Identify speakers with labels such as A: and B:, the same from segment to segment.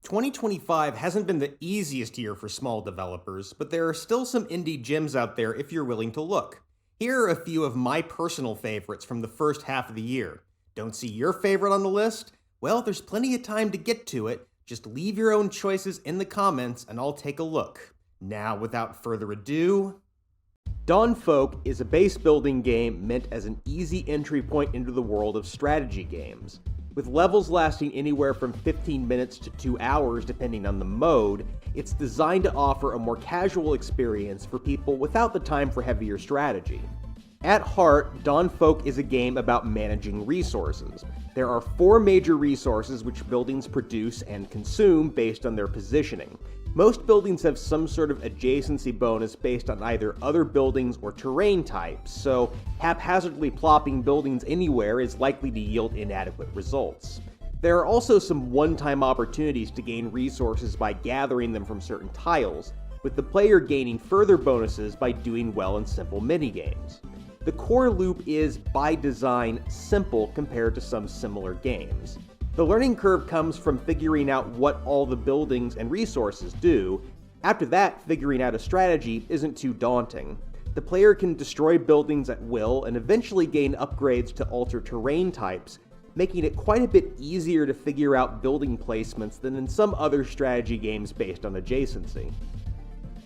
A: 2025 hasn't been the easiest year for small developers, but there are still some indie gems out there if you're willing to look. Here are a few of my personal favorites from the first half of the year. Don't see your favorite on the list? Well, there's plenty of time to get to it. Just leave your own choices in the comments and I'll take a look. Now, without further ado, Dawnfolk is a base building game meant as an easy entry point into the world of strategy games. With levels lasting anywhere from 15 minutes to 2 hours depending on the mode, it's designed to offer a more casual experience for people without the time for heavier strategy. At heart, Dawnfolk is a game about managing resources. There are 4 major resources which buildings produce and consume based on their positioning. Most buildings have some sort of adjacency bonus based on either other buildings or terrain types, so haphazardly plopping buildings anywhere is likely to yield inadequate results. There are also some one-time opportunities to gain resources by gathering them from certain tiles, with the player gaining further bonuses by doing well in simple minigames. The core loop is, by design, simple compared to some similar games. The learning curve comes from figuring out what all the buildings and resources do. After that, figuring out a strategy isn't too daunting. The player can destroy buildings at will and eventually gain upgrades to alter terrain types, making it quite a bit easier to figure out building placements than in some other strategy games based on adjacency.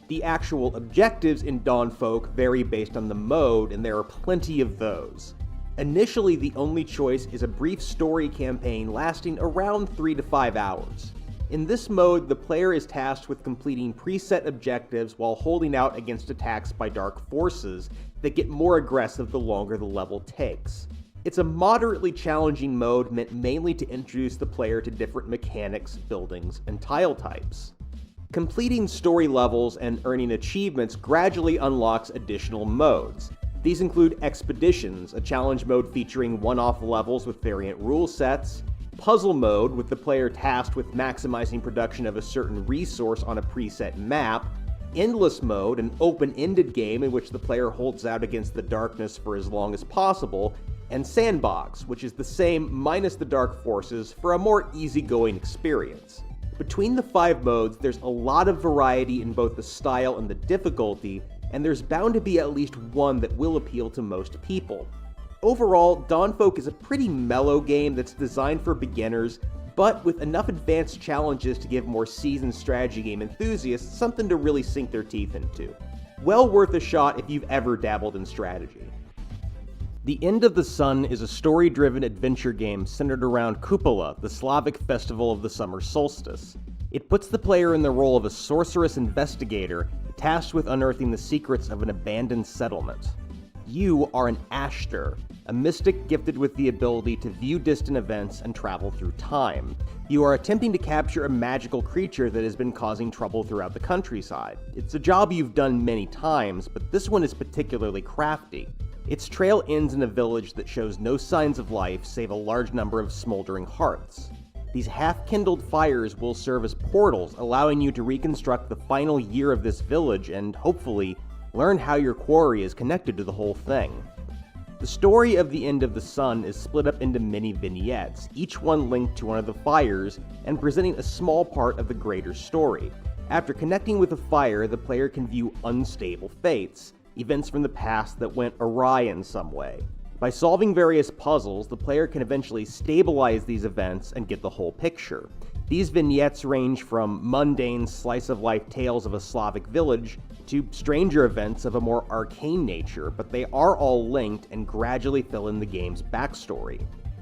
A: The actual objectives in Dawnfolk vary based on the mode, and there are plenty of those. Initially, the only choice is a brief story campaign lasting around 3 to 5 hours. In this mode, the player is tasked with completing preset objectives while holding out against attacks by dark forces that get more aggressive the longer the level takes. It's a moderately challenging mode meant mainly to introduce the player to different mechanics, buildings, and tile types. Completing story levels and earning achievements gradually unlocks additional modes. These include Expeditions, a challenge mode featuring one-off levels with variant rule sets, Puzzle mode, with the player tasked with maximizing production of a certain resource on a preset map, Endless mode, an open-ended game in which the player holds out against the darkness for as long as possible, and Sandbox, which is the same minus the dark forces for a more easygoing experience. Between the 5 modes, there's a lot of variety in both the style and the difficulty, and there's bound to be at least one that will appeal to most people. Overall, Dawnfolk is a pretty mellow game that's designed for beginners, but with enough advanced challenges to give more seasoned strategy game enthusiasts something to really sink their teeth into. Well worth a shot if you've ever dabbled in strategy. The End of the Sun is a story-driven adventure game centered around Cupola, the Slavic festival of the summer solstice. It puts the player in the role of a sorceress investigator tasked with unearthing the secrets of an abandoned settlement. You are an Ashtar, a mystic gifted with the ability to view distant events and travel through time. You are attempting to capture a magical creature that has been causing trouble throughout the countryside. It's a job you've done many times, but this one is particularly crafty. Its trail ends in a village that shows no signs of life save a large number of smoldering hearths. These half-kindled fires will serve as portals, allowing you to reconstruct the final year of this village and, hopefully, learn how your quarry is connected to the whole thing. The story of The End of the Sun is split up into many vignettes, each one linked to one of the fires and presenting a small part of the greater story. After connecting with a fire, the player can view unstable fates, events from the past that went awry in some way. By solving various puzzles, the player can eventually stabilize these events and get the whole picture. These vignettes range from mundane slice-of-life tales of a Slavic village to stranger events of a more arcane nature, but they are all linked and gradually fill in the game's backstory.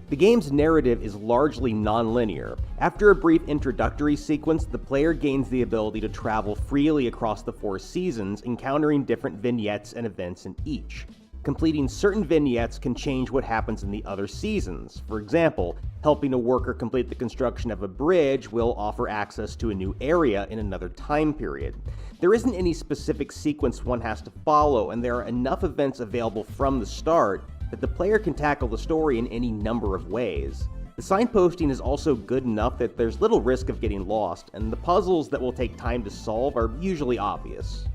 A: The game's narrative is largely non-linear. After a brief introductory sequence, the player gains the ability to travel freely across the 4 seasons, encountering different vignettes and events in each. Completing certain vignettes can change what happens in the other seasons. For example, helping a worker complete the construction of a bridge will offer access to a new area in another time period. There isn't any specific sequence one has to follow, and there are enough events available from the start that the player can tackle the story in any number of ways. The signposting is also good enough that there's little risk of getting lost, and the puzzles that will take time to solve are usually obvious.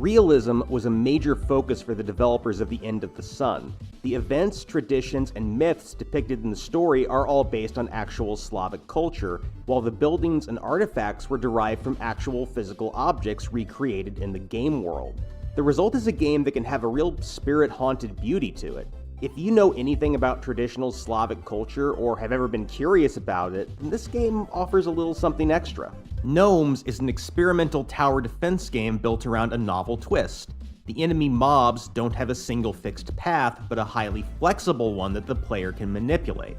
A: Realism was a major focus for the developers of The End of the Sun. The events, traditions, and myths depicted in the story are all based on actual Slavic culture, while the buildings and artifacts were derived from actual physical objects recreated in the game world. The result is a game that can have a real spirit-haunted beauty to it. If you know anything about traditional Slavic culture or have ever been curious about it, then this game offers a little something extra. Gnomes is an experimental tower defense game built around a novel twist. The enemy mobs don't have a single fixed path, but a highly flexible one that the player can manipulate.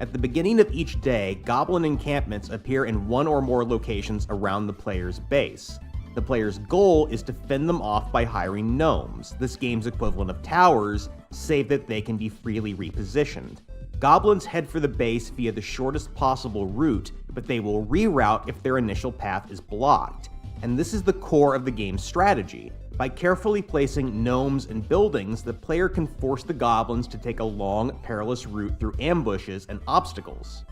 A: At the beginning of each day, goblin encampments appear in one or more locations around the player's base. The player's goal is to fend them off by hiring gnomes, this game's equivalent of towers, save that they can be freely repositioned. Goblins head for the base via the shortest possible route, but they will reroute if their initial path is blocked. And this is the core of the game's strategy. By carefully placing gnomes and buildings, the player can force the goblins to take a long, perilous route through ambushes and obstacles.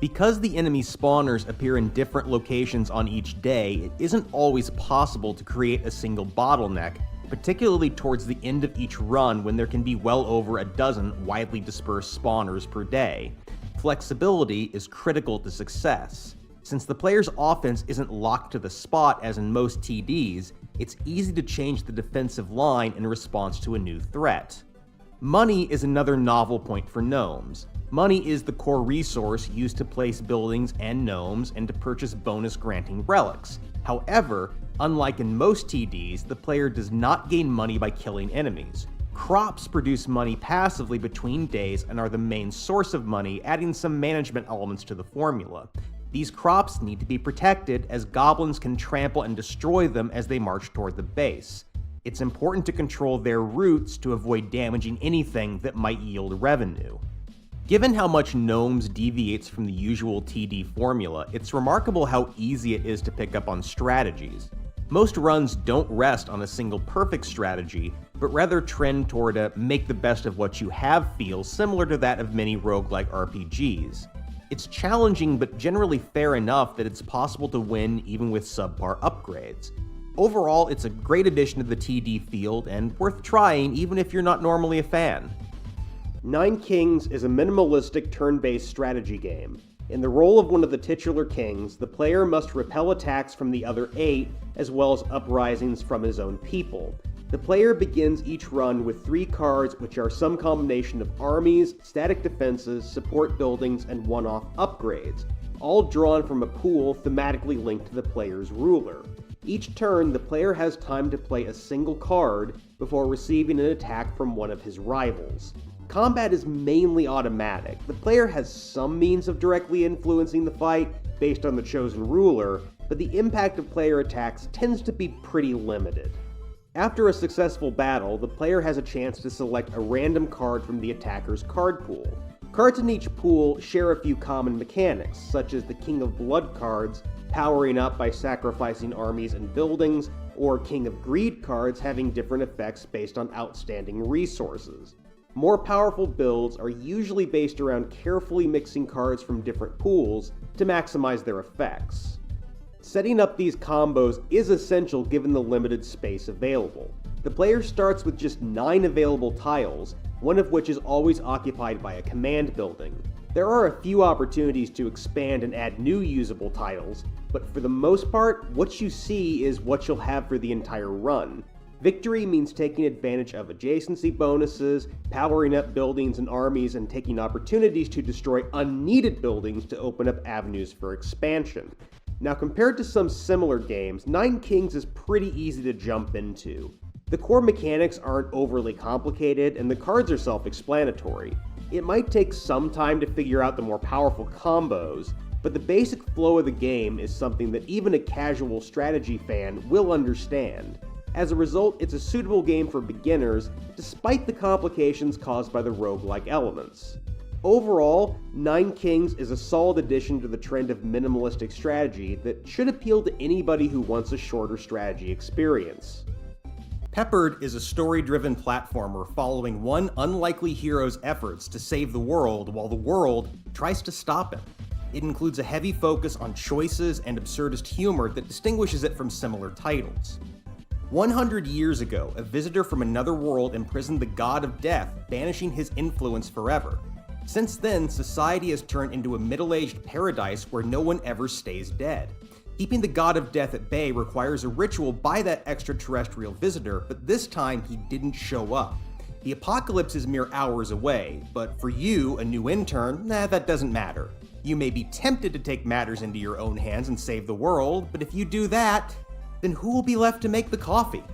A: Because the enemy spawners appear in different locations on each day, it isn't always possible to create a single bottleneck, particularly towards the end of each run when there can be well over a dozen widely dispersed spawners per day. Flexibility is critical to success. Since the player's offense isn't locked to the spot as in most TDs, it's easy to change the defensive line in response to a new threat. Money is another novel point for gnomes. Money is the core resource used to place buildings and gnomes and to purchase bonus-granting relics. However, unlike in most TDs, the player does not gain money by killing enemies. Crops produce money passively between days and are the main source of money, adding some management elements to the formula. These crops need to be protected, as goblins can trample and destroy them as they march toward the base. It's important to control their routes to avoid damaging anything that might yield revenue. Given how much Gnomes deviates from the usual TD formula, it's remarkable how easy it is to pick up on strategies. Most runs don't rest on a single perfect strategy, but rather trend toward a make the best of what you have feel similar to that of many roguelike RPGs. It's challenging but generally fair enough that it's possible to win even with subpar upgrades. Overall, it's a great addition to the TD field and worth trying even if you're not normally a fan. Nine Kings is a minimalistic turn-based strategy game. In the role of one of the titular kings, the player must repel attacks from the other 8, as well as uprisings from his own people. The player begins each run with 3 cards, which are some combination of armies, static defenses, support buildings, and one-off upgrades, all drawn from a pool thematically linked to the player's ruler. Each turn, the player has time to play a single card before receiving an attack from one of his rivals. Combat is mainly automatic. The player has some means of directly influencing the fight based on the chosen ruler, but the impact of player attacks tends to be pretty limited. After a successful battle, the player has a chance to select a random card from the attacker's card pool. Cards in each pool share a few common mechanics, such as the King of Blood cards powering up by sacrificing armies and buildings, or King of Greed cards having different effects based on outstanding resources. More powerful builds are usually based around carefully mixing cards from different pools to maximize their effects. Setting up these combos is essential given the limited space available. The player starts with just 9 available tiles, one of which is always occupied by a command building. There are a few opportunities to expand and add new usable tiles, but for the most part, what you see is what you'll have for the entire run. Victory means taking advantage of adjacency bonuses, powering up buildings and armies, and taking opportunities to destroy unneeded buildings to open up avenues for expansion. Now, compared to some similar games, Nine Kings is pretty easy to jump into. The core mechanics aren't overly complicated, and the cards are self-explanatory. It might take some time to figure out the more powerful combos, but the basic flow of the game is something that even a casual strategy fan will understand. As a result, it's a suitable game for beginners, despite the complications caused by the roguelike elements. Overall, Nine Kings is a solid addition to the trend of minimalistic strategy that should appeal to anybody who wants a shorter strategy experience. Peppered is a story-driven platformer following one unlikely hero's efforts to save the world while the world tries to stop him. It includes a heavy focus on choices and absurdist humor that distinguishes it from similar titles. 100 years ago, a visitor from another world imprisoned the god of death, banishing his influence forever. Since then, society has turned into a middle-aged paradise where no one ever stays dead. Keeping the god of death at bay requires a ritual by that extraterrestrial visitor, but this time he didn't show up. The apocalypse is mere hours away, but for you, a new intern, that doesn't matter. You may be tempted to take matters into your own hands and save the world, but if you do that, then who will be left to make the coffee?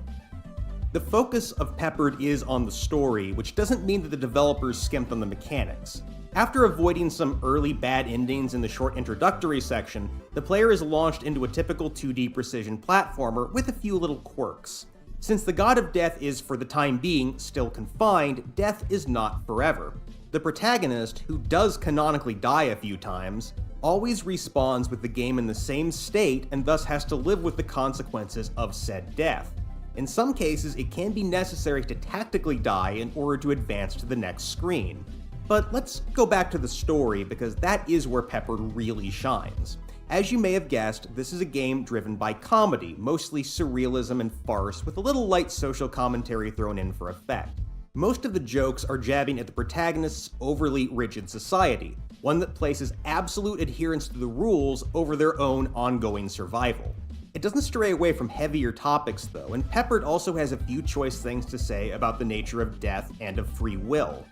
A: The focus of Peppered is on the story, which doesn't mean that the developers skimped on the mechanics. After avoiding some early bad endings in the short introductory section, the player is launched into a typical 2D precision platformer with a few little quirks. Since the god of death is, for the time being, still confined, death is not forever. The protagonist, who does canonically die a few times, always respawns with the game in the same state and thus has to live with the consequences of said death. In some cases, it can be necessary to tactically die in order to advance to the next screen. But let's go back to the story, because that is where Peppered really shines. As you may have guessed, this is a game driven by comedy, mostly surrealism and farce, with a little light social commentary thrown in for effect. Most of the jokes are jabbing at the protagonist's overly rigid society, one that places absolute adherence to the rules over their own ongoing survival. It doesn't stray away from heavier topics though, and Peppered also has a few choice things to say about the nature of death and of free will.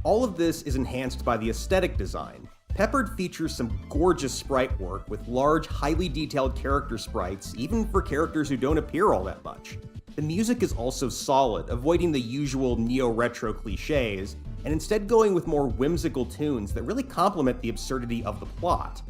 A: All of this is enhanced by the aesthetic design. Peppered features some gorgeous sprite work with large, highly detailed character sprites, even for characters who don't appear all that much. The music is also solid, avoiding the usual neo-retro cliches, and instead going with more whimsical tunes that really complement the absurdity of the plot.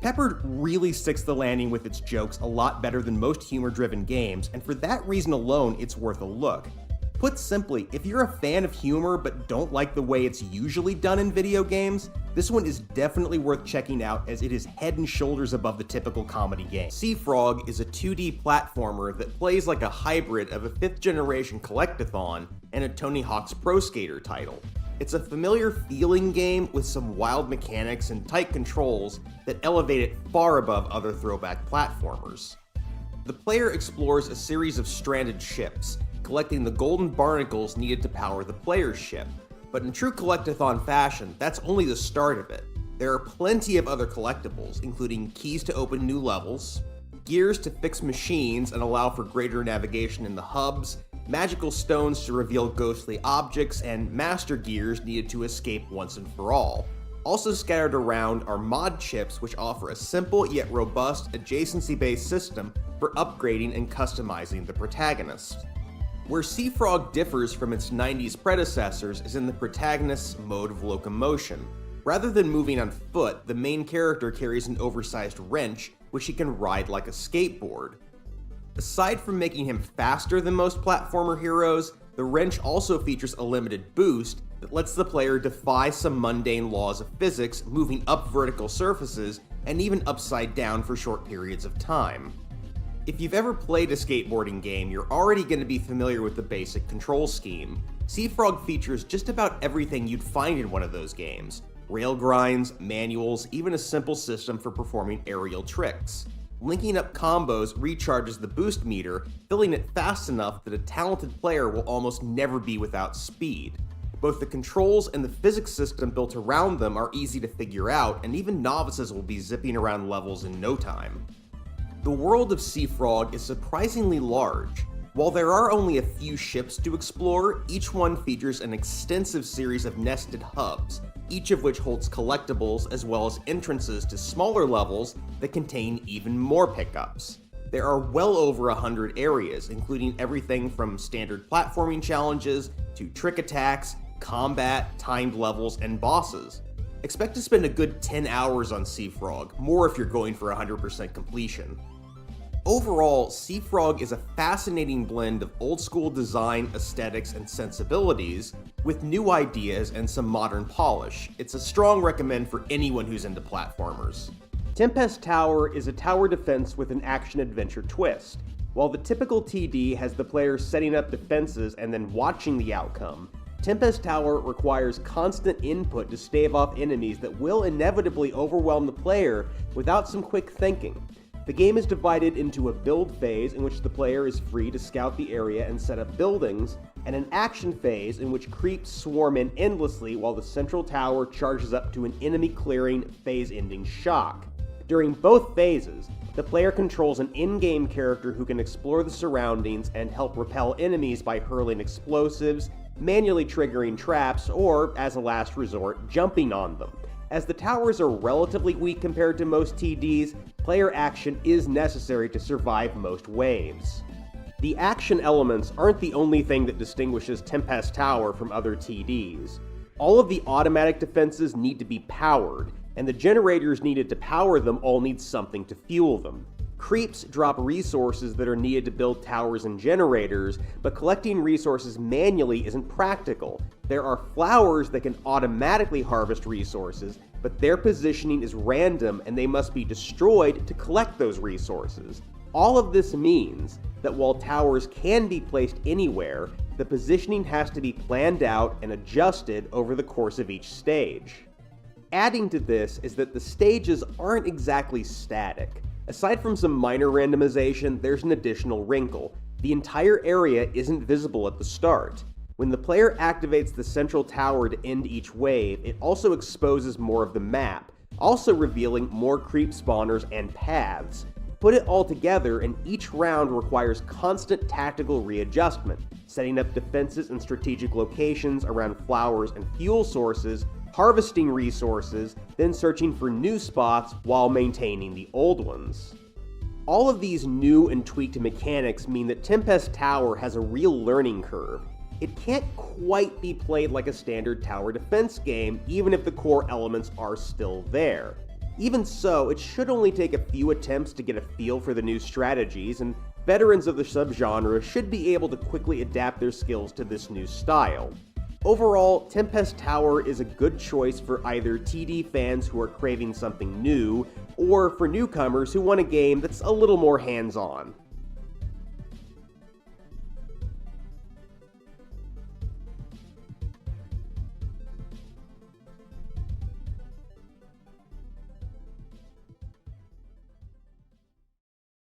A: Peppered really sticks the landing with its jokes a lot better than most humor-driven games, and for that reason alone, it's worth a look. Put simply, if you're a fan of humor but don't like the way it's usually done in video games, this one is definitely worth checking out, as it is head and shoulders above the typical comedy game. Seafrog is a 2D platformer that plays like a hybrid of a 5th generation collectathon and a Tony Hawk's Pro Skater title. It's a familiar feeling game with some wild mechanics and tight controls that elevate it far above other throwback platformers. The player explores a series of stranded ships, collecting the golden barnacles needed to power the player's ship. But in true collectathon fashion, that's only the start of it. There are plenty of other collectibles, including keys to open new levels, gears to fix machines and allow for greater navigation in the hubs, magical stones to reveal ghostly objects, and master gears needed to escape once and for all. Also scattered around are mod chips, which offer a simple yet robust adjacency-based system for upgrading and customizing the protagonist. Where Seafrog differs from its 90s predecessors is in the protagonist's mode of locomotion. Rather than moving on foot, the main character carries an oversized wrench, which he can ride like a skateboard. Aside from making him faster than most platformer heroes, the wrench also features a limited boost that lets the player defy some mundane laws of physics, moving up vertical surfaces and even upside down for short periods of time. If you've ever played a skateboarding game, you're already going to be familiar with the basic control scheme. Seafrog features just about everything you'd find in one of those games: rail grinds, manuals, even a simple system for performing aerial tricks. Linking up combos recharges the boost meter, filling it fast enough that a talented player will almost never be without speed. Both the controls and the physics system built around them are easy to figure out, and even novices will be zipping around levels in no time. The world of Seafrog is surprisingly large. While there are only a few ships to explore, each one features an extensive series of nested hubs, each of which holds collectibles as well as entrances to smaller levels that contain even more pickups. There are well over 100 areas, including everything from standard platforming challenges to trick attacks, combat, timed levels, and bosses. Expect to spend a good 10 hours on Seafrog, more if you're going for 100% completion. Overall, Seafrog is a fascinating blend of old-school design, aesthetics, and sensibilities, with new ideas and some modern polish. It's a strong recommend for anyone who's into platformers. Tempest Tower is a tower defense with an action-adventure twist. While the typical TD has the player setting up defenses and then watching the outcome, Tempest Tower requires constant input to stave off enemies that will inevitably overwhelm the player without some quick thinking.
B: The game is divided into a build phase in which the player is free to scout the area and set up buildings, and an action phase in which creeps swarm in endlessly while the central tower charges up to an enemy-clearing, phase-ending shock. During both phases, the player controls an in-game character who can explore the surroundings and help repel enemies by hurling explosives, manually triggering traps, or, as a last resort, jumping on them. As the towers are relatively weak compared to most TDs, player action is necessary to survive most waves. The action elements aren't the only thing that distinguishes Tempest Tower from other TDs. All of the automatic defenses need to be powered, and the generators needed to power them all need something to fuel them. Creeps drop resources that are needed to build towers and generators, but collecting resources manually isn't practical. There are flowers that can automatically harvest resources, but their positioning is random and they must be destroyed to collect those resources. All of this means that while towers can be placed anywhere, the positioning has to be planned out and adjusted over the course of each stage. Adding to this is that the stages aren't exactly static. Aside from some minor randomization, there's an additional wrinkle. The entire area isn't visible at the start. When the player activates the central tower to end each wave, it also exposes more of the map, also revealing more creep spawners and paths. Put it all together, and each round requires constant tactical readjustment, setting up defenses in strategic locations around flowers and fuel sources, harvesting resources, then searching for new spots while maintaining the old ones. All of these new and tweaked mechanics mean that Tempest Tower has a real learning curve. It can't quite be played like a standard tower defense game, even if the core elements are still there. Even so, it should only take a few attempts to get a feel for the new strategies, and veterans of the subgenre should be able to quickly adapt their skills to this new style. Overall, Tempest Tower is a good choice for either TD fans who are craving something new, or for newcomers who want a game that's a little more hands-on.